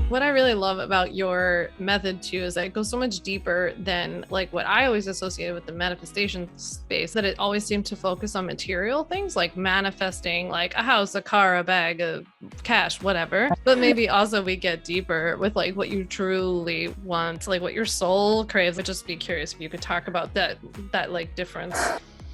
What I really love about your method too is that it goes so much deeper than like what I always associated with the manifestation space, that it always seemed to focus on material things like manifesting like a house, a car, a bag of cash, whatever. But maybe also we get deeper with like what you truly want, like what your soul craves. I'd just be curious if you could talk about that like difference.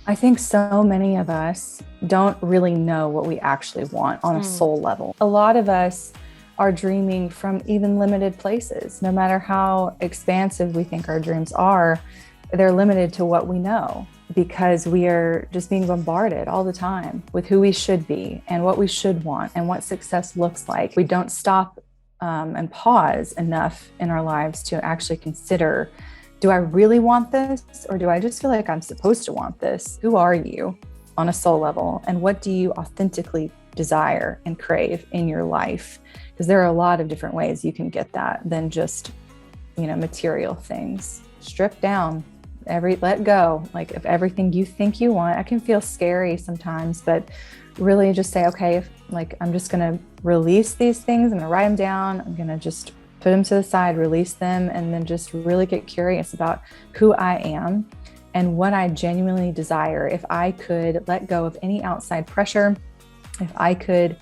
I think so many of us don't really know what we actually want on a soul level. A lot of us are dreaming from even limited places. No matter how expansive we think our dreams are, they're limited to what we know because we are just being bombarded all the time with who we should be and what we should want and what success looks like. We don't stop and pause enough in our lives to actually consider, do I really want this? Or do I just feel like I'm supposed to want this? Who are you on a soul level? And what do you authentically desire and crave in your life? Because there are a lot of different ways you can get that than just, material things. Strip down, let go, like of everything you think you want. It can feel scary sometimes, but really just say, okay, I'm just going to release these things. I'm going to write them down. I'm going to just put them to the side, release them, and then just really get curious about who I am and what I genuinely desire. If I could let go of any outside pressure, if I could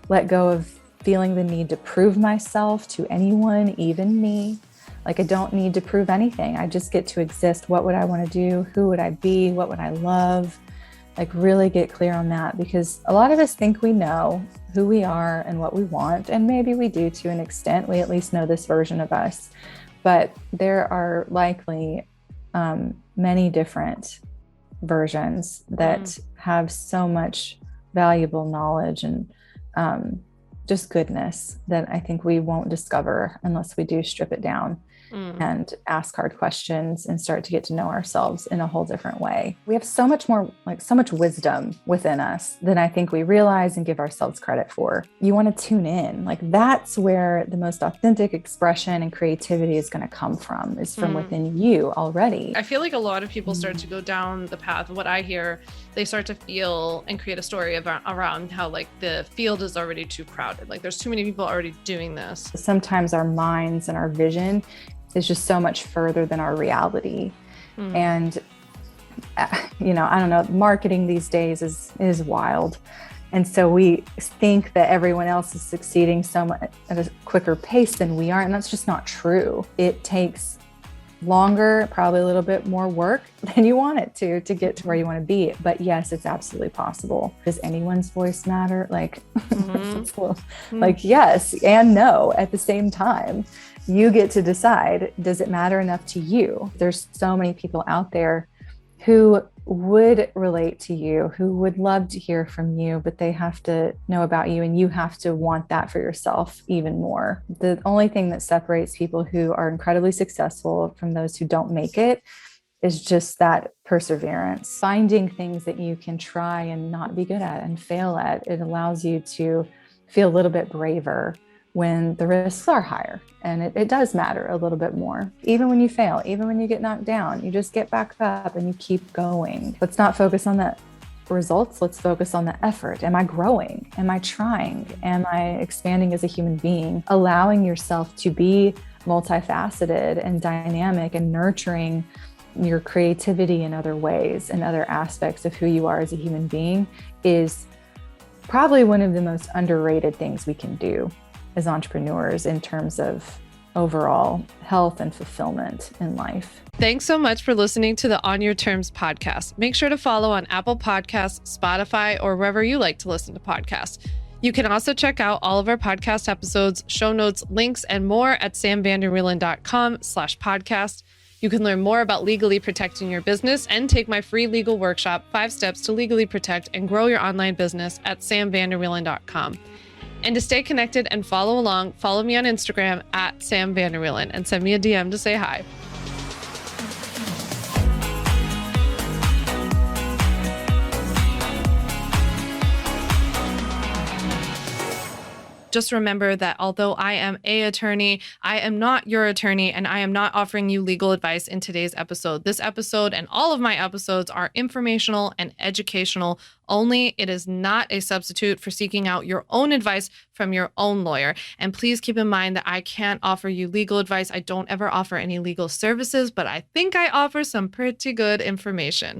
let go of feeling the need to prove myself to anyone, even me, like I don't need to prove anything. I just get to exist. What would I want to do? Who would I be? What would I love? Like really get clear on that, because a lot of us think we know who we are and what we want. And maybe we do to an extent. We at least know this version of us. But there are likely many different versions that have so much valuable knowledge and just goodness that I think we won't discover unless we do strip it down and ask hard questions and start to get to know ourselves in a whole different way. We have so much more, so much wisdom within us than I think we realize and give ourselves credit for. You want to tune in, that's where the most authentic expression and creativity is going to come from, is from within you already. I feel like a lot of people start to go down the path. What I hear, they start to feel and create a story around how the field is already too crowded. There's too many people already doing this. Sometimes our minds and our vision is just so much further than our reality. And, I don't know, marketing these days is wild. And so we think that everyone else is succeeding so much at a quicker pace than we are. And that's just not true. It takes longer, probably a little bit more work than you want it to get to where you want to be. But yes, it's absolutely possible. Does anyone's voice matter? Yes and no at the same time. You get to decide, does it matter enough to you? There's so many people out there who would relate to you, who would love to hear from you, but they have to know about you and you have to want that for yourself even more. The only thing that separates people who are incredibly successful from those who don't make it is just that perseverance. Finding things that you can try and not be good at and fail at, it allows you to feel a little bit braver when the risks are higher. And it does matter a little bit more. Even when you fail, even when you get knocked down, you just get back up and you keep going. Let's not focus on the results. Let's focus on the effort. Am I growing? Am I trying? Am I expanding as a human being? Allowing yourself to be multifaceted and dynamic and nurturing your creativity in other ways and other aspects of who you are as a human being is probably one of the most underrated things we can do as entrepreneurs in terms of overall health and fulfillment in life. Thanks so much for listening to the On Your Terms podcast. Make sure to follow on Apple Podcasts, Spotify, or wherever you like to listen to podcasts. You can also check out all of our podcast episodes, show notes, links, and more at samvanderwielen.com/podcast. You can learn more about legally protecting your business and take my free legal workshop, 5 Steps to Legally Protect and Grow Your Online Business at samvanderwielen.com. And to stay connected and follow along, follow me on Instagram at Sam Vander Wielen and send me a DM to say hi. Just remember that although I am a attorney, I am not your attorney, and I am not offering you legal advice in today's episode. This episode and all of my episodes are informational and educational only. It is not a substitute for seeking out your own advice from your own lawyer. And please keep in mind that I can't offer you legal advice. I don't ever offer any legal services, but I think I offer some pretty good information.